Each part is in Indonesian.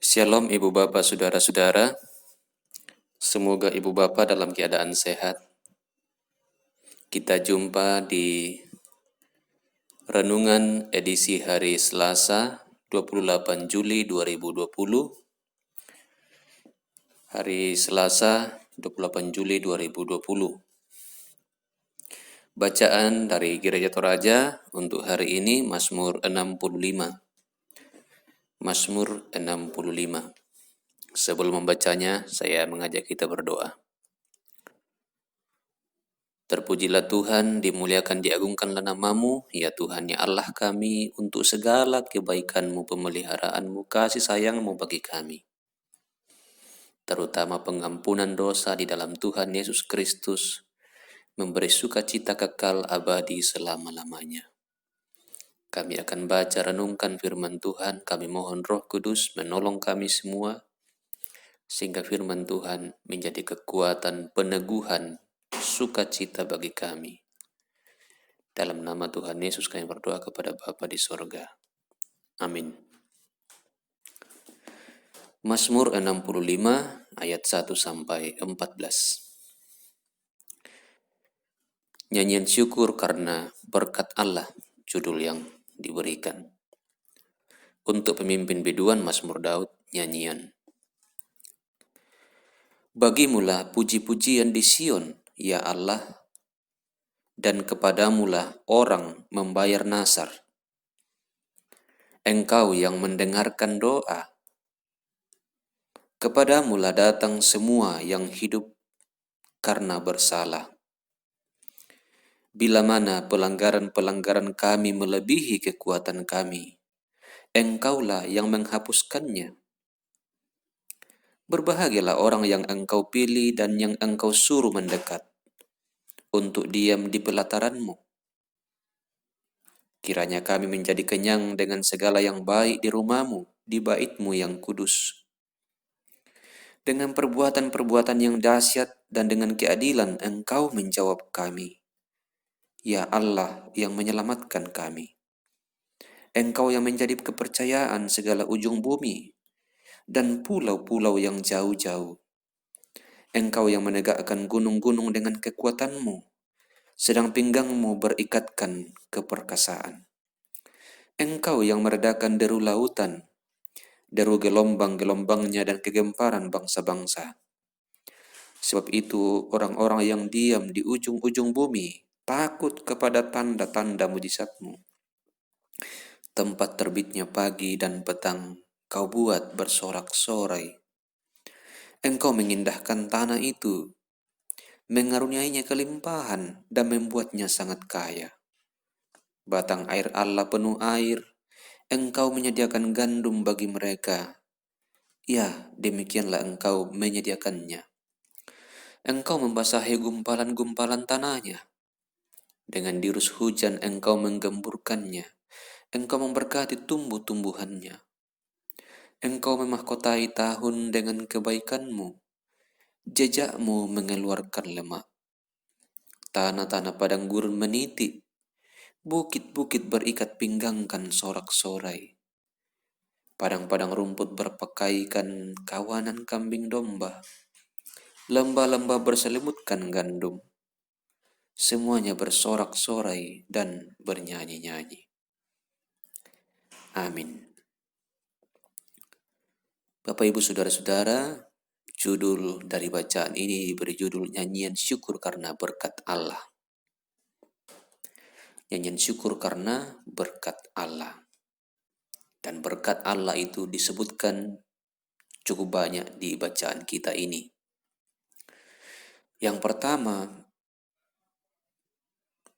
Shalom Ibu Bapak Saudara-saudara, semoga Ibu Bapak dalam keadaan sehat. Kita jumpa di Renungan edisi hari Selasa 28 Juli 2020. Hari Selasa 28 Juli 2020. Bacaan dari Gereja Toraja untuk hari ini Mazmur 65. Mazmur 65. Sebelum membacanya, saya mengajak kita berdoa. Terpujilah Tuhan, dimuliakan, diagungkanlah nama-Mu, ya Tuhan, ya Allah kami, untuk segala kebaikan-Mu, pemeliharaanmu, kasih sayang-Mu bagi kami. Terutama pengampunan dosa di dalam Tuhan Yesus Kristus, memberi sukacita kekal abadi selama-lamanya. Kami akan baca renungkan firman Tuhan, kami mohon Roh Kudus menolong kami semua, sehingga firman Tuhan menjadi kekuatan, peneguhan, sukacita bagi kami. Dalam nama Tuhan Yesus kami berdoa kepada Bapa di sorga. Amin. Mazmur 65 ayat 1 sampai 14. Nyanyian syukur karena berkat Allah, judul yang diberikan. Untuk pemimpin biduan Mazmur Daud, nyanyian. Bagimulah puji-pujian di Sion, ya Allah, dan kepadamulah orang membayar nasar. Engkau yang mendengarkan doa. Kepadamulah datang semua yang hidup karena bersalah. Bila mana pelanggaran-pelanggaran kami melebihi kekuatan kami, Engkaulah yang menghapuskannya. Berbahagialah orang yang Engkau pilih dan yang Engkau suruh mendekat, untuk diam di pelataran-Mu. Kiranya kami menjadi kenyang dengan segala yang baik di rumah-Mu, di bait-Mu yang kudus. Dengan perbuatan-perbuatan yang dahsyat dan dengan keadilan Engkau menjawab kami. Ya Allah yang menyelamatkan kami. Engkau yang menjadi kepercayaan segala ujung bumi dan pulau-pulau yang jauh-jauh. Engkau yang menegakkan gunung-gunung dengan kekuatan-Mu, sedang pinggang-Mu berikatkan keperkasaan. Engkau yang meredakan deru lautan, deru gelombang-gelombangnya dan kegemparan bangsa-bangsa. Sebab itu orang-orang yang diam di ujung-ujung bumi takut kepada tanda-tanda mujizat-Mu. Tempat terbitnya pagi dan petang Kau buat bersorak-sorai. Engkau mengindahkan tanah itu, mengaruniainya kelimpahan dan membuatnya sangat kaya. Batang air Allah penuh air, Engkau menyediakan gandum bagi mereka. Ya, demikianlah Engkau menyediakannya. Engkau membasahi gumpalan-gumpalan tanahnya. Dengan dirus hujan Engkau menggemburkannya. Engkau memberkati tumbuh-tumbuhannya. Engkau memahkotai tahun dengan kebaikan-Mu. Jejak-Mu mengeluarkan lemak. Tanah-tanah padang gurun meniti. Bukit-bukit berikat pinggangkan sorak-sorai. Padang-padang rumput berpakaikan kawanan kambing domba. Lembah-lembah berselimutkan gandum. Semuanya bersorak-sorai dan bernyanyi-nyanyi. Amin. Bapak Ibu Saudara-saudara, judul dari bacaan ini diberi judul Nyanyian Syukur karena Berkat Allah. Nyanyian syukur karena berkat Allah. Dan berkat Allah itu disebutkan cukup banyak di bacaan kita ini. Yang pertama,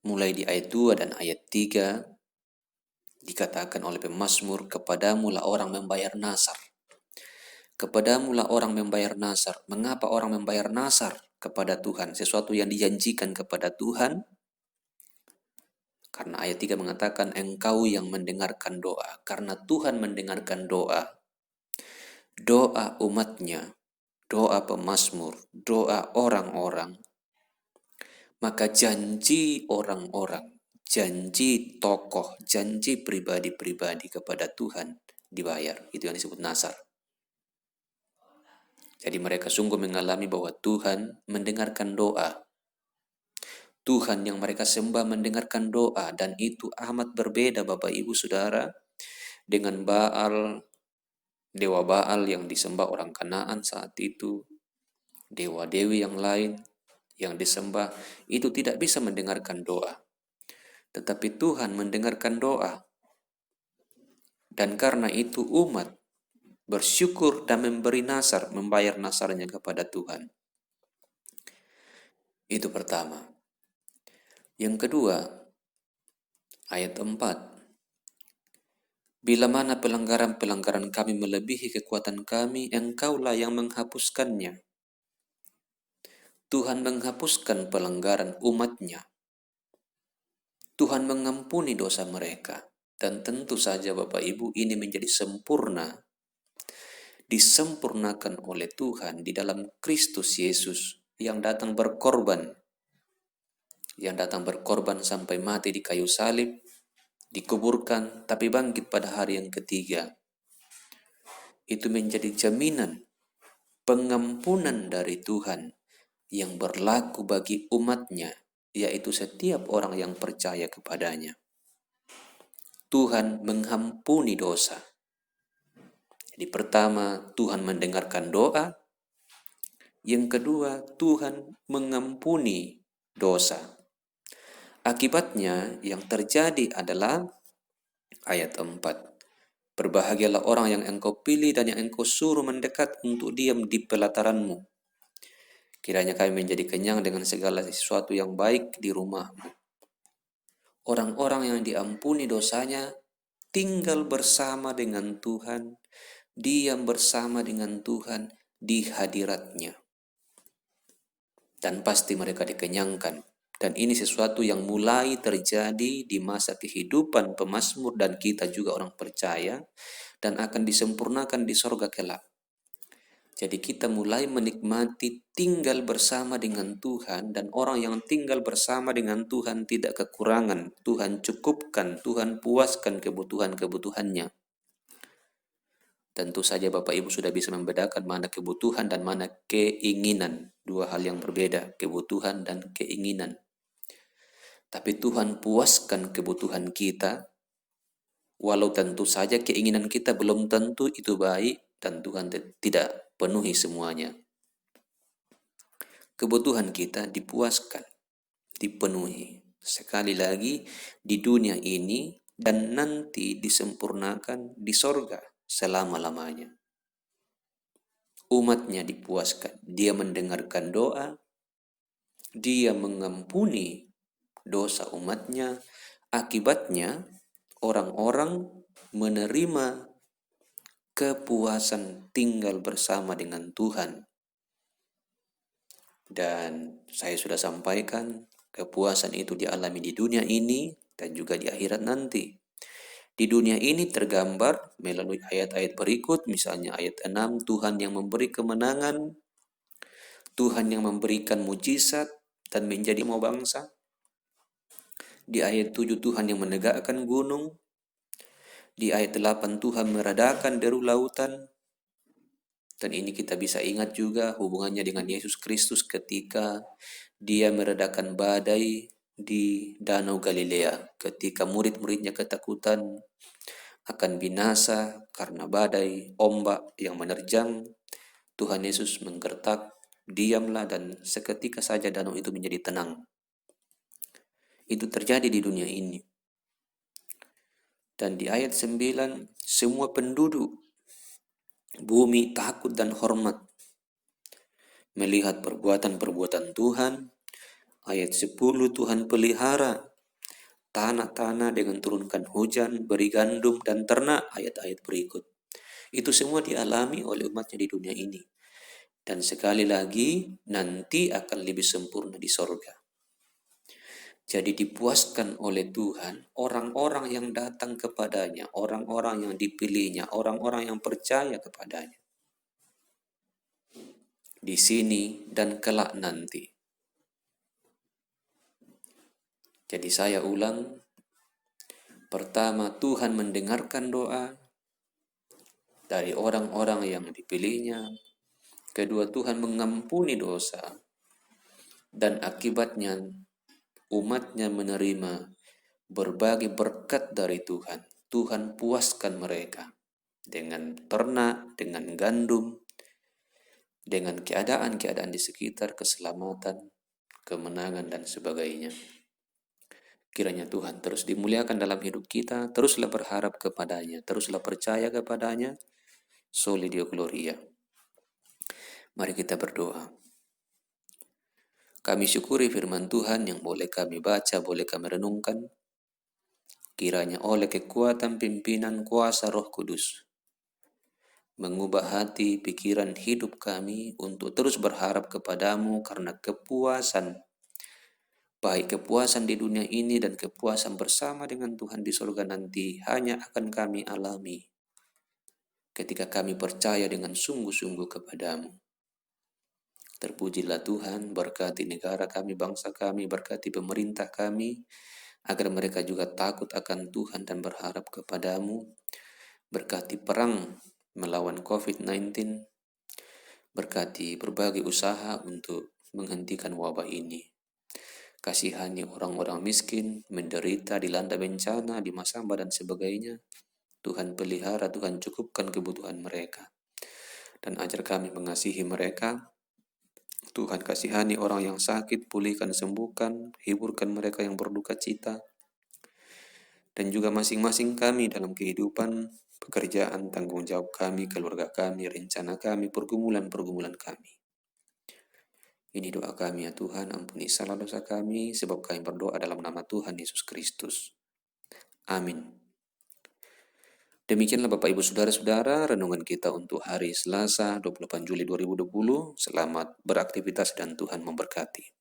mulai di ayat 2 dan ayat 3, dikatakan oleh pemazmur, kepadamulah orang membayar nasar. Kepadamulah orang membayar nasar. Mengapa orang membayar nasar kepada Tuhan? Sesuatu yang dijanjikan kepada Tuhan. Karena ayat 3 mengatakan, Engkau yang mendengarkan doa. Karena Tuhan mendengarkan doa. Doa umatnya, doa pemazmur, doa orang-orang. Maka janji orang-orang, janji tokoh, janji pribadi-pribadi kepada Tuhan dibayar. Itu yang disebut nasar. Jadi mereka sungguh mengalami bahwa Tuhan mendengarkan doa. Tuhan yang mereka sembah mendengarkan doa, dan itu amat berbeda Bapak Ibu Saudara dengan Baal, dewa Baal yang disembah orang Kanaan saat itu, dewa-dewi yang lain yang disembah itu tidak bisa mendengarkan doa. Tetapi Tuhan mendengarkan doa. Dan karena itu umat bersyukur dan memberi nasar, membayar nasarnya kepada Tuhan. Itu pertama. Yang kedua, ayat 4. Bila mana pelanggaran-pelanggaran kami melebihi kekuatan kami, Engkaulah yang menghapuskannya. Tuhan menghapuskan pelanggaran umatnya. Tuhan mengampuni dosa mereka. Dan tentu saja Bapak Ibu ini menjadi sempurna, disempurnakan oleh Tuhan di dalam Kristus Yesus yang datang berkorban. Yang datang berkorban sampai mati di kayu salib, dikuburkan, tapi bangkit pada hari yang ketiga. Itu menjadi jaminan pengampunan dari Tuhan yang berlaku bagi umatnya, yaitu setiap orang yang percaya kepadanya. Tuhan mengampuni dosa. Jadi pertama, Tuhan mendengarkan doa. Yang kedua, Tuhan mengampuni dosa. Akibatnya yang terjadi adalah ayat 4. Berbahagialah orang yang engkau pilih dan yang engkau suruh mendekat untuk diam di pelataranmu. Kiranya kami menjadi kenyang dengan segala sesuatu yang baik di rumahmu. Orang-orang yang diampuni dosanya tinggal bersama dengan Tuhan, diam bersama dengan Tuhan di hadiratnya. Dan pasti mereka dikenyangkan. Dan ini sesuatu yang mulai terjadi di masa kehidupan pemazmur dan kita juga orang percaya, dan akan disempurnakan di sorga kelak. Jadi kita mulai menikmati tinggal bersama dengan Tuhan, dan orang yang tinggal bersama dengan Tuhan tidak kekurangan. Tuhan cukupkan, Tuhan puaskan kebutuhan-kebutuhannya. Tentu saja Bapak Ibu sudah bisa membedakan mana kebutuhan dan mana keinginan. Dua hal yang berbeda, kebutuhan dan keinginan. Tapi Tuhan puaskan kebutuhan kita, walau tentu saja keinginan kita belum tentu itu baik, dan Tuhan tidak penuhi semuanya. Kebutuhan kita dipuaskan, dipenuhi. Sekali lagi di dunia ini dan nanti disempurnakan di sorga selama-lamanya. Umatnya dipuaskan, dia mendengarkan doa, dia mengampuni dosa umatnya. Akibatnya orang-orang menerima kepuasan tinggal bersama dengan Tuhan. Dan saya sudah sampaikan, kepuasan itu dialami di dunia ini dan juga di akhirat nanti. Di dunia ini tergambar melalui ayat-ayat berikut, misalnya ayat 6, Tuhan yang memberi kemenangan, Tuhan yang memberikan mujizat dan menjadi mau bangsa. Di ayat 7, Tuhan yang menegakkan gunung. Di ayat 8, Tuhan meredakan deru lautan. Dan ini kita bisa ingat juga hubungannya dengan Yesus Kristus ketika dia meredakan badai di Danau Galilea. Ketika murid-muridnya ketakutan akan binasa karena badai, ombak yang menerjang, Tuhan Yesus menggertak, diamlah, dan seketika saja danau itu menjadi tenang. Itu terjadi di dunia ini. Dan di ayat 9, semua penduduk bumi takut dan hormat melihat perbuatan-perbuatan Tuhan. Ayat 10, Tuhan pelihara tanah-tanah dengan turunkan hujan, beri gandum dan ternak. Ayat-ayat berikut. Itu semua dialami oleh umatnya di dunia ini. Dan sekali lagi, nanti akan lebih sempurna di sorga. Jadi dipuaskan oleh Tuhan orang-orang yang datang kepadanya, orang-orang yang dipilihnya, orang-orang yang percaya kepadanya. Di sini dan kelak nanti. Jadi saya ulang, pertama Tuhan mendengarkan doa dari orang-orang yang dipilihnya. Kedua, Tuhan mengampuni dosa. Dan akibatnya umatnya menerima berbagai berkat dari Tuhan. Tuhan puaskan mereka dengan ternak, dengan gandum, dengan keadaan-keadaan di sekitar, keselamatan, kemenangan, dan sebagainya. Kiranya Tuhan terus dimuliakan dalam hidup kita, teruslah berharap kepadanya, teruslah percaya kepadanya, soli Deo Gloria. Mari kita berdoa. Kami syukuri firman Tuhan yang boleh kami baca, boleh kami renungkan. Kiranya oleh kekuatan pimpinan kuasa Roh Kudus, mengubah hati, pikiran, hidup kami untuk terus berharap kepadamu karena kepuasan, baik kepuasan di dunia ini dan kepuasan bersama dengan Tuhan di surga nanti hanya akan kami alami ketika kami percaya dengan sungguh-sungguh kepadamu. Terpujilah Tuhan, berkati negara kami, bangsa kami, berkati pemerintah kami, agar mereka juga takut akan Tuhan dan berharap kepadamu. Berkati perang melawan COVID-19, berkati berbagai usaha untuk menghentikan wabah ini. Kasihani orang-orang miskin, menderita, dilanda bencana, di Masamba dan sebagainya. Tuhan pelihara, Tuhan cukupkan kebutuhan mereka. Dan ajar kami mengasihi mereka. Tuhan kasihani orang yang sakit, pulihkan, sembuhkan, hiburkan mereka yang berduka cita. Dan juga masing-masing kami dalam kehidupan, pekerjaan, tanggung jawab kami, keluarga kami, rencana kami, pergumulan-pergumulan kami. Ini doa kami ya Tuhan, ampuni salah dosa kami, sebab kami berdoa dalam nama Tuhan Yesus Kristus. Amin. Demikianlah Bapak Ibu Saudara-saudara, renungan kita untuk hari Selasa 28 Juli 2020. Selamat beraktivitas dan Tuhan memberkati.